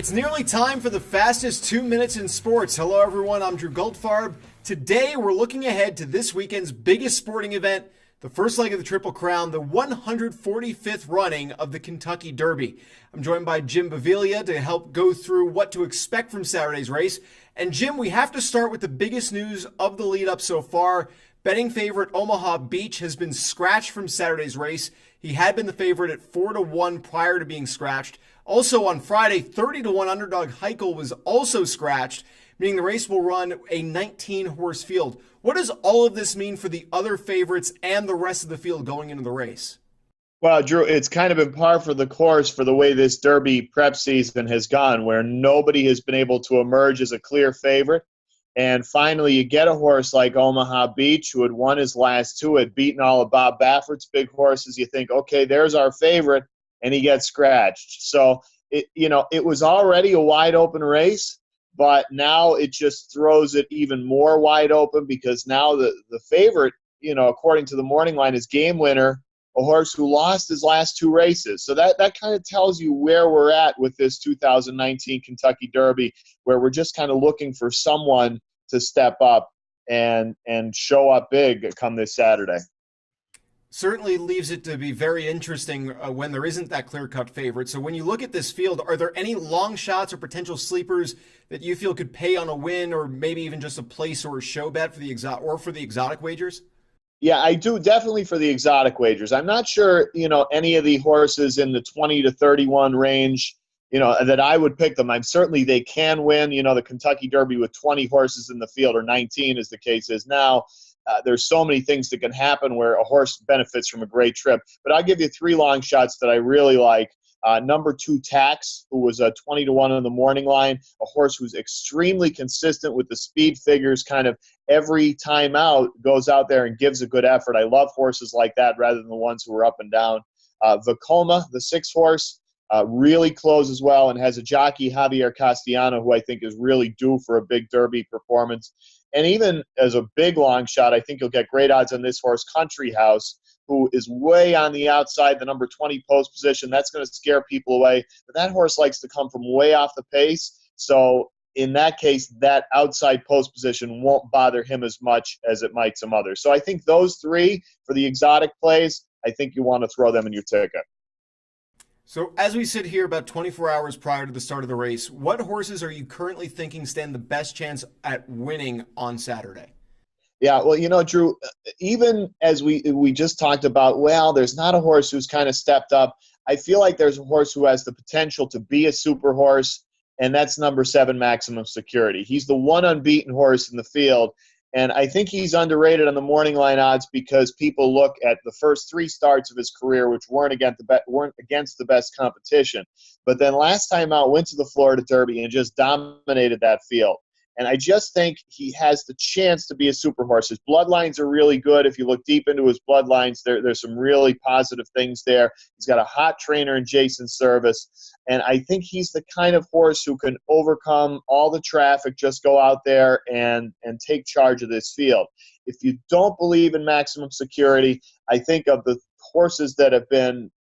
It's nearly time for the fastest 2 minutes in sports. Hello everyone, I'm Drew Goldfarb. Today we're looking ahead to this weekend's biggest sporting event, the first leg of the Triple Crown, the 145th running of the Kentucky Derby. I'm joined by Jim Beviglia to help go through what to expect from Saturday's race. And Jim, we have to start with the biggest news of the lead up so far. Betting favorite Omaha Beach has been scratched from Saturday's race. He had been the favorite at 4-1 prior to being scratched. Also on Friday, 30-1 underdog Heichel was also scratched, meaning the race will run a 19-horse field. What does all of this mean for the other favorites and the rest of the field going into the race? Well, Drew, it's kind of been par for the course for the way this Derby prep season has gone, where nobody has been able to emerge as a clear favorite. And finally, you get a horse like Omaha Beach, who had won his last two, had beaten all of Bob Baffert's big horses. You think, okay, there's our favorite, and he gets scratched. So, it was already a wide-open race, but now it just throws it even more wide open because now the favorite, according to the morning line, is Game Winner, a horse who lost his last two races. So that kind of tells you where we're at with this 2019 Kentucky Derby, where we're just kind of looking for someone to step up and show up big come this Saturday. Certainly leaves it to be very interesting when there isn't that clear-cut favorite. So when you look at this field, are there any long shots or potential sleepers that you feel could pay on a win, or maybe even just a place or a show bet for the exotic wagers? Yeah, I do, definitely for the exotic wagers. I'm not sure, any of the horses in the 20 to 31 range, that I would pick them. Certainly they can win, the Kentucky Derby with 20 horses in the field, or 19 as the case is now. There's so many things that can happen where a horse benefits from a great trip. But I'll give you three long shots that I really like. Number 2, Tax, who was 20-1 on the morning line, a horse who's extremely consistent with the speed figures, kind of every time out goes out there and gives a good effort. I love horses like that rather than the ones who are up and down. Vacoma, the 6 horse, really closes well and has a jockey, Javier Castellano, who I think is really due for a big Derby performance. And even as a big long shot, I think you'll get great odds on this horse, Country House, who is way on the outside, the number 20 post position. That's going to scare people away. But that horse likes to come from way off the pace. So in that case, that outside post position won't bother him as much as it might some others. So I think those three for the exotic plays, I think you want to throw them in your ticket. So as we sit here about 24 hours prior to the start of the race, what horses are you currently thinking stand the best chance at winning on Saturday? Yeah, well, Drew, even as we just talked about, there's not a horse who's kind of stepped up. I feel like there's a horse who has the potential to be a super horse, and that's number 7, Maximum Security. He's the one unbeaten horse in the field, and I think he's underrated on the morning line odds because people look at the first 3 starts of his career, which weren't against the best competition. But then last time out, went to the Florida Derby and just dominated that field. And I just think he has the chance to be a super horse. His bloodlines are really good. If you look deep into his bloodlines, there's some really positive things there. He's got a hot trainer in Jason Service. And I think he's the kind of horse who can overcome all the traffic, just go out there and take charge of this field. If you don't believe in Maximum Security, I think of the horses that have been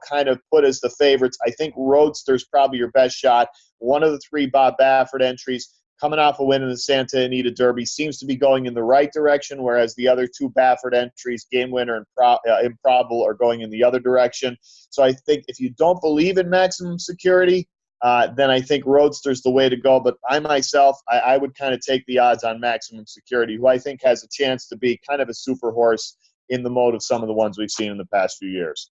kind of put as the favorites, I think Roadster's probably your best shot. One of the 3 Bob Baffert entries, coming off a win in the Santa Anita Derby, seems to be going in the right direction, whereas the other 2 Baffert entries, Game Winner and Improbable, are going in the other direction. So I think if you don't believe in Maximum Security, then I think Roadster's the way to go. But I myself, I would kind of take the odds on Maximum Security, who I think has a chance to be kind of a super horse in the mode of some of the ones we've seen in the past few years.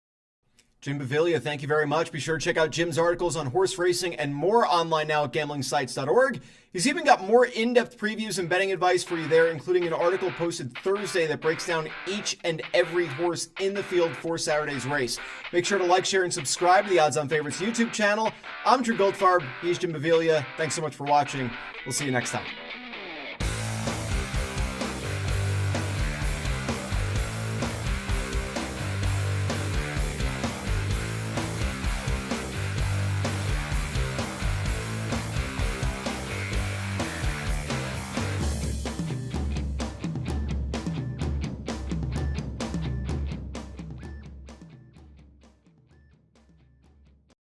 Jim Beviglia, thank you very much. Be sure to check out Jim's articles on horse racing and more online now at gamblingsites.org. He's even got more in-depth previews and betting advice for you there, including an article posted Thursday that breaks down each and every horse in the field for Saturday's race. Make sure to like, share, and subscribe to the Odds On Favorites YouTube channel. I'm Drew Goldfarb. He's Jim Beviglia. Thanks so much for watching. We'll see you next time.